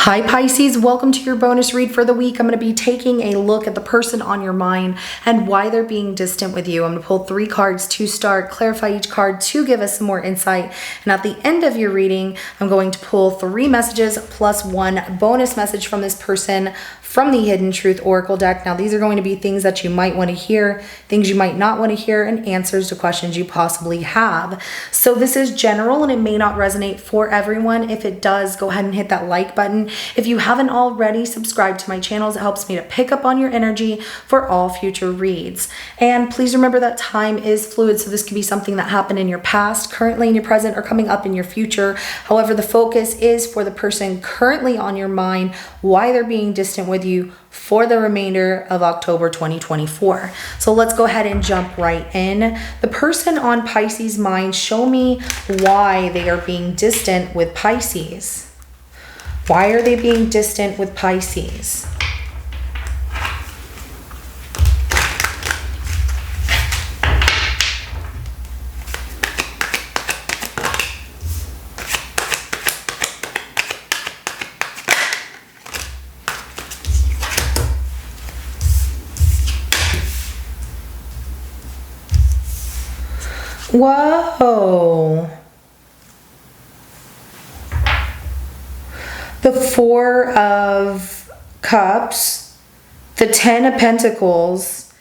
Hi Pisces, welcome to your bonus read for the week. I'm going to be taking a look at the person on your mind and why they're being distant with you. I'm going to pull 3 cards to start, clarify each card to give us some more insight. And at the end of your reading, I'm going to pull 3 messages plus 1 bonus message from this person from the Hidden Truth Oracle deck. Now, these are going to be things that you might want to hear, things you might not want to hear, and answers to questions you possibly have. So this is general and it may not resonate for everyone. If it does, go ahead and hit that like button. If you haven't already subscribed to my channels, it helps me to pick up on your energy for all future reads. And please remember that time is fluid, so this could be something that happened in your past, currently in your present, or coming up in your future. However, the focus is for the person currently on your mind, why they're being distant with you for the remainder of October 2024. So let's go ahead and jump right in. The person on Pisces' mind, show me why they are being distant with Pisces. Why are they being distant with Pisces? Whoa. The 4 of Cups, the 10 of Pentacles,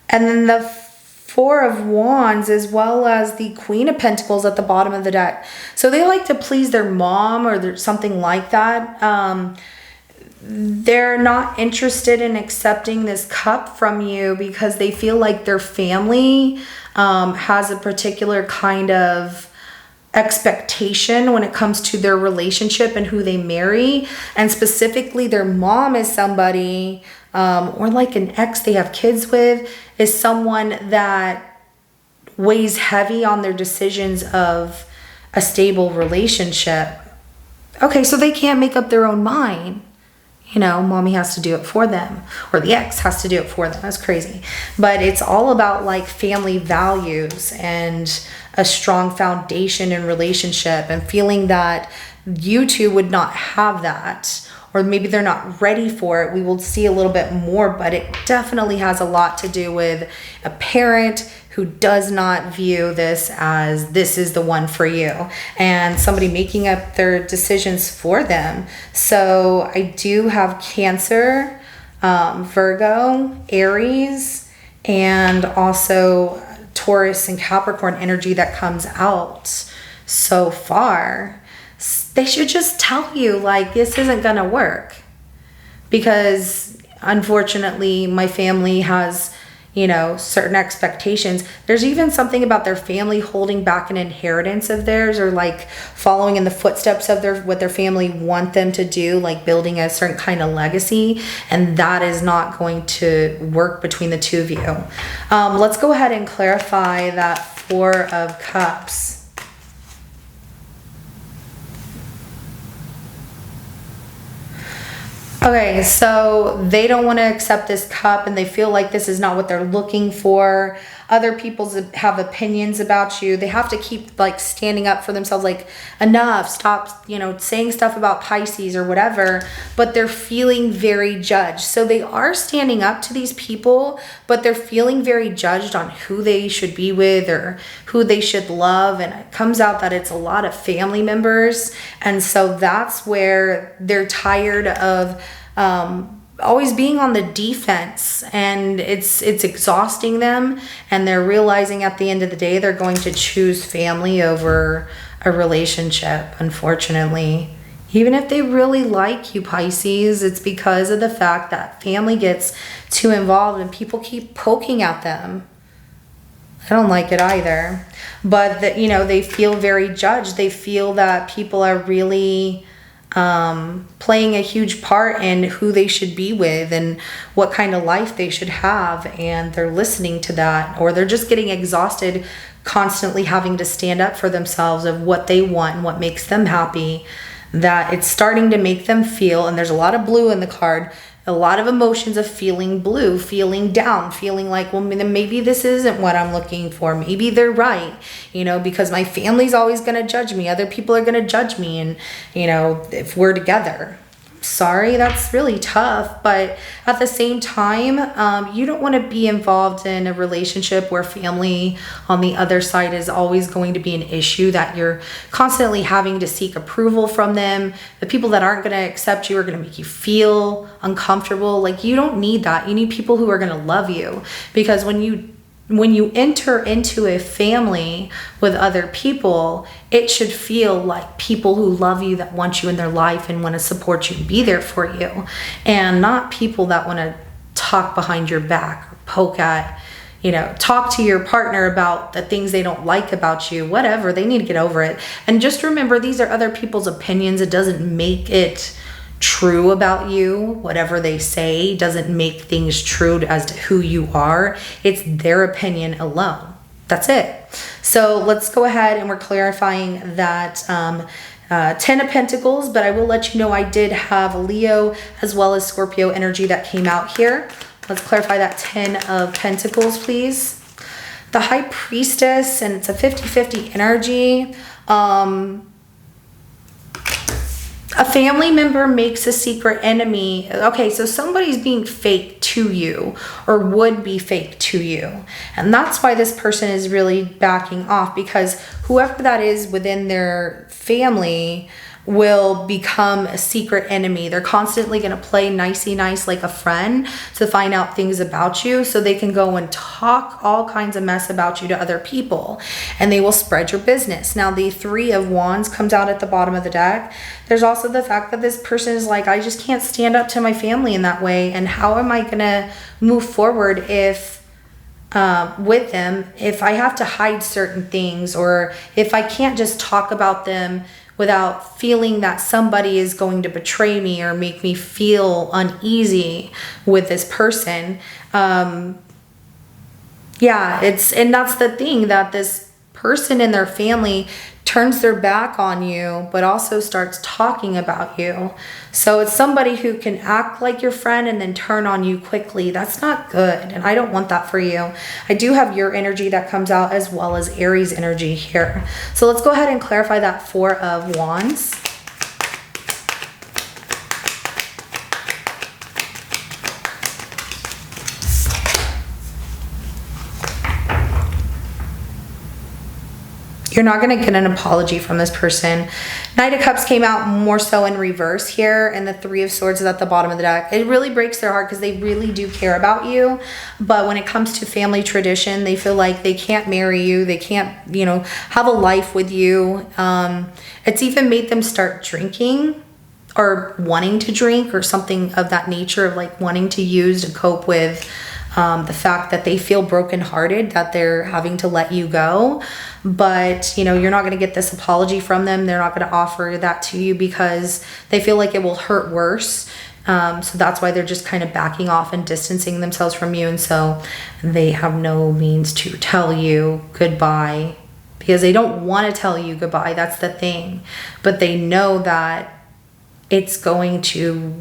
and then the 4 of Wands, as well as the Queen of Pentacles at the bottom of the deck. So they like to please their mom or something like that. They're not interested in accepting this cup from you because they feel like their family has a particular kind of expectation when it comes to their relationship and who they marry. And specifically, their mom is somebody, or like an ex they have kids with, is someone that weighs heavy on their decisions of a stable relationship. Okay, so they can't make up their own mind. You know, mommy has to do it for them, or the ex has to do it for them. That's crazy. But it's all about like family values and a strong foundation in relationship, and feeling that you two would not have that, or maybe they're not ready for it. We will see a little bit more, but it definitely has a lot to do with a parent who does not view this as this is the one for you, and somebody making up their decisions for them. So I do have Cancer, Virgo, Aries, and also Taurus and Capricorn energy that comes out so far. They should just tell you, like, this isn't gonna work, because unfortunately my family has, you know, certain expectations. There's even something about their family holding back an inheritance of theirs, or like following in the footsteps of what their family want them to do, like building a certain kind of legacy, and that is not going to work between the two of you. Let's go ahead and clarify that 4 of Cups. Okay, so they don't want to accept this cup, and they feel like this is not what they're looking for. Other people have opinions about you. They have to keep like standing up for themselves, like, enough, stop, you know, saying stuff about Pisces or whatever, but they're feeling very judged. So they are standing up to these people, but they're feeling very judged on who they should be with or who they should love. And it comes out that it's a lot of family members. And so that's where they're tired of always being on the defense, and it's exhausting them, and they're realizing at the end of the day they're going to choose family over a relationship, unfortunately. Even if they really like you, Pisces, it's because of the fact that family gets too involved and people keep poking at them. I don't like it either. But that, you know, they feel very judged. They feel that people are really playing a huge part in who they should be with and what kind of life they should have, and they're listening to that, or they're just getting exhausted constantly having to stand up for themselves of what they want and what makes them happy, that it's starting to make them feel, and there's a lot of blue in the card, a lot of emotions of feeling blue, feeling down, feeling like, well, then maybe this isn't what I'm looking for. Maybe they're right, you know, because my family's always going to judge me. Other people are going to judge me. And, you know, if we're together. sorry, that's really tough. But at the same time, you don't want to be involved in a relationship where family on the other side is always going to be an issue, that you're constantly having to seek approval from them. The people that aren't going to accept you are going to make you feel uncomfortable. Like, you don't need that. You need people who are going to love you, because when you enter into a family with other people, it should feel like people who love you, that want you in their life and want to support you and be there for you, and not people that want to talk behind your back or poke at, talk to your partner about the things they don't like about you. Whatever, they need to get over it. And just remember, these are other people's opinions. It doesn't make it true about you. Whatever they say doesn't make things true as to who you are. It's their opinion alone. That's it. So let's go ahead, and we're clarifying that 10 of Pentacles, but I will let you know I did have Leo as well as Scorpio energy that came out here. Let's clarify that 10 of Pentacles, please. The High Priestess, and it's a 50-50 energy. A family member makes a secret enemy. Okay, so somebody's being fake to you, or would be fake to you. And that's why this person is really backing off, because whoever that is within their family will become a secret enemy. They're constantly going to play nicey nice like a friend to find out things about you, so they can go and talk all kinds of mess about you to other people, and they will spread your business. Now, the 3 of Wands comes out at the bottom of the deck. There's also the fact that this person is like, I just can't stand up to my family in that way, and how am I going to move forward if with them if I have to hide certain things, or if I can't just talk about them without feeling that somebody is going to betray me or make me feel uneasy with this person. And that's the thing, that this person in their family turns their back on you, but also starts talking about you. So it's somebody who can act like your friend and then turn on you quickly. That's not good, and I don't want that for you. I do have your energy that comes out, as well as Aries energy here. So let's go ahead and clarify that 4 of Wands. You're not going to get an apology from this person. Knight of Cups came out more so in reverse here, and the 3 of Swords is at the bottom of the deck. It really breaks their heart, because they really do care about you. But when it comes to family tradition, they feel like they can't marry you. They can't, have a life with you. It's even made them start drinking, or wanting to drink, or something of that nature, of like wanting to use to cope with the fact that they feel brokenhearted that they're having to let you go. But you're not going to get this apology from them. They're not going to offer that to you, because they feel like it will hurt worse. So that's why they're just kind of backing off and distancing themselves from you. And so they have no means to tell you goodbye, because they don't want to tell you goodbye. That's the thing. But they know that it's going to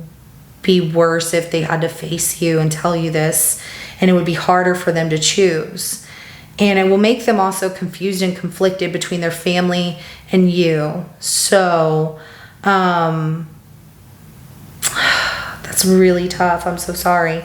be worse if they had to face you and tell you this, and it would be harder for them to choose. And it will make them also confused and conflicted between their family and you. So that's really tough. I'm so sorry.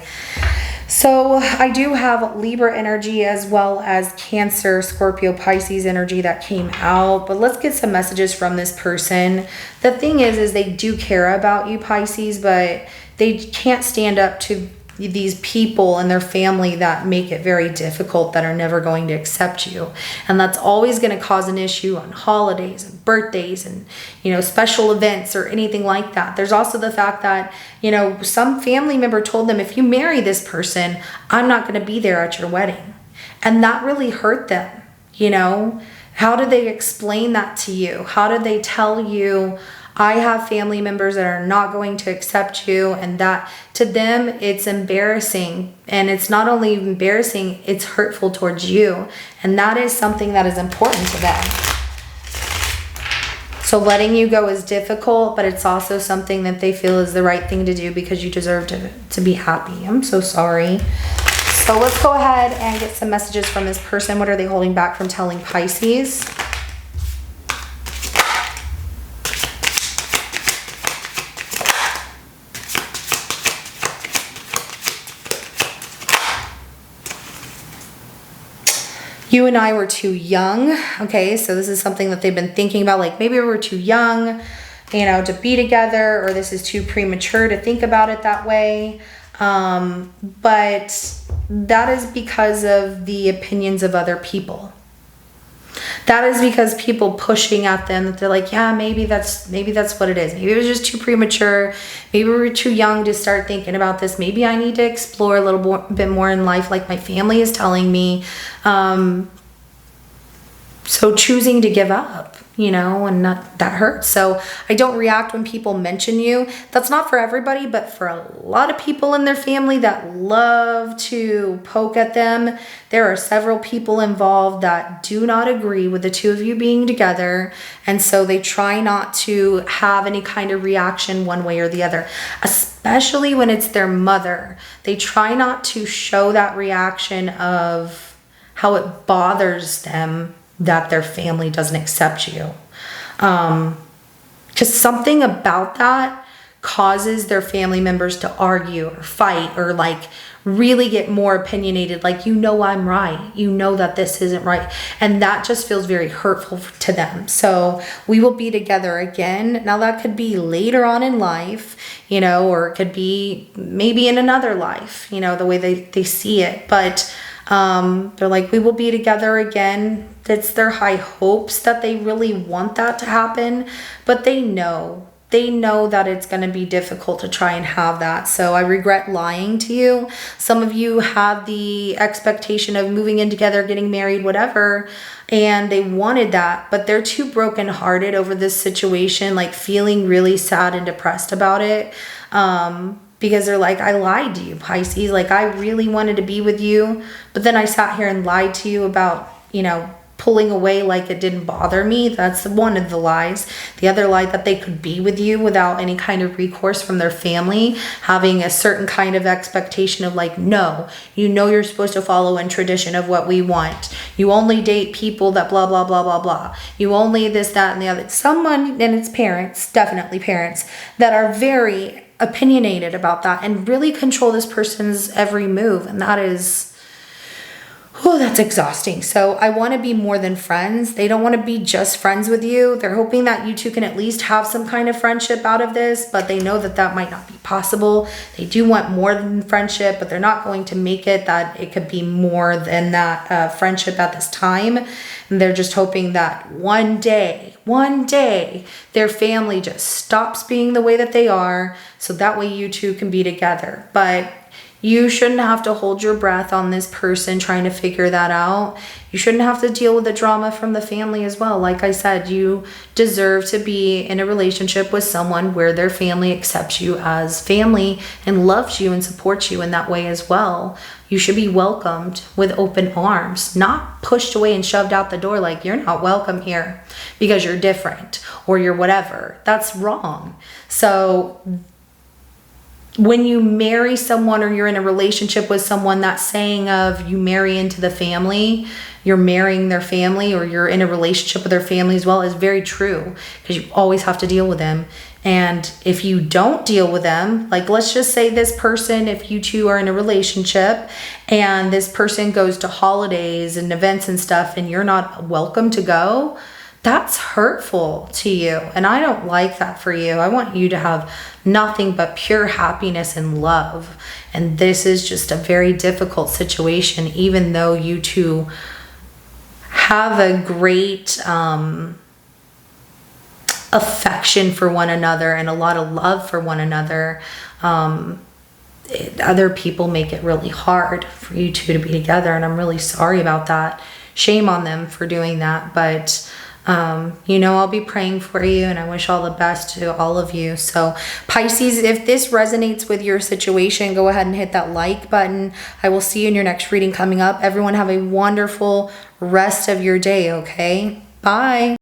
So I do have Libra energy, as well as Cancer, Scorpio, Pisces energy that came out. But let's get some messages from this person. The thing is they do care about you, Pisces, but they can't stand up to these people and their family that make it very difficult, that are never going to accept you. And that's always going to cause an issue on holidays and birthdays and, special events or anything like that. There's also the fact that, some family member told them, if you marry this person, I'm not going to be there at your wedding. And that really hurt them. How did they explain that to you? How did they tell you, I have family members that are not going to accept you, and that to them it's embarrassing. And it's not only embarrassing, it's hurtful towards you. And that is something that is important to them. So letting you go is difficult, but it's also something that they feel is the right thing to do, because you deserve to be happy. I'm so sorry. So let's go ahead and get some messages from this person. What are they holding back from telling Pisces? you and I were too young. Okay, so this is something that they've been thinking about, like maybe we're too young, you know, to be together, or this is too premature to think about it that way. But that is because of the opinions of other people. That is because people pushing at them that they're like, yeah, maybe that's what it is. Maybe it was just too premature. Maybe we were too young to start thinking about this. Maybe I need to explore a little bit more in life, like my family is telling me. So choosing to give up, you know, and that hurts. So I don't react when people mention you. That's not for everybody, but for a lot of people in their family that love to poke at them. There are several people involved that do not agree with the two of you being together. And so they try not to have any kind of reaction one way or the other, especially when it's their mother. They try not to show that reaction of how it bothers them that their family doesn't accept you. Because something about that causes their family members to argue or fight or like really get more opinionated, like, you know, I'm right, you know that this isn't right, and that just feels very hurtful to them. So we will be together again. Now that could be later on in life, you know, or it could be maybe in another life, you know, the way they see it, but they're like, we will be together again. It's their high hopes that they really want that to happen, but they know that it's going to be difficult to try and have that. So I regret lying to you. Some of you had the expectation of moving in together, getting married, whatever, and they wanted that, but they're too brokenhearted over this situation, like feeling really sad and depressed about it. Because they're like, I lied to you, Pisces. Like, I really wanted to be with you, but then I sat here and lied to you about, you know, pulling away like it didn't bother me. That's one of the lies. The other lie, that they could be with you without any kind of recourse from their family, having a certain kind of expectation of like, no, you know, you're supposed to follow in tradition of what we want. You only date people that blah, blah, blah, blah, blah. You only this, that, and the other. Someone, and it's parents, definitely parents, that are very opinionated about that and really control this person's every move. And that is, oh, that's exhausting. So I want to be more than friends. They don't want to be just friends with you. They're hoping that you two can at least have some kind of friendship out of this, but they know that that might not be possible. They do want more than friendship, but they're not going to make it that it could be more than that friendship at this time. And they're just hoping that one day, their family just stops being the way that they are, so that way you two can be together. But you shouldn't have to hold your breath on this person trying to figure that out. You shouldn't have to deal with the drama from the family as well. Like I said, you deserve to be in a relationship with someone where their family accepts you as family and loves you and supports you in that way as well. You should be welcomed with open arms, not pushed away and shoved out the door like you're not welcome here because you're different or you're whatever. That's wrong. So when you marry someone or you're in a relationship with someone, that saying of you marry into the family, you're marrying their family, or you're in a relationship with their family as well, is very true, because you always have to deal with them. And if you don't deal with them, like let's just say this person, if you two are in a relationship and this person goes to holidays and events and stuff and you're not welcome to go, that's hurtful to you. And I don't like that for you. I want you to have nothing but pure happiness and love. And this is just a very difficult situation, even though you two have a great affection for one another and a lot of love for one another. Other people make it really hard for you two to be together, and I'm really sorry about that. Shame on them for doing that, but you know, I'll be praying for you, and I wish all the best to all of you. So Pisces, if this resonates with your situation, go ahead and hit that like button. I will see you in your next reading coming up. Everyone have a wonderful rest of your day, okay? Bye.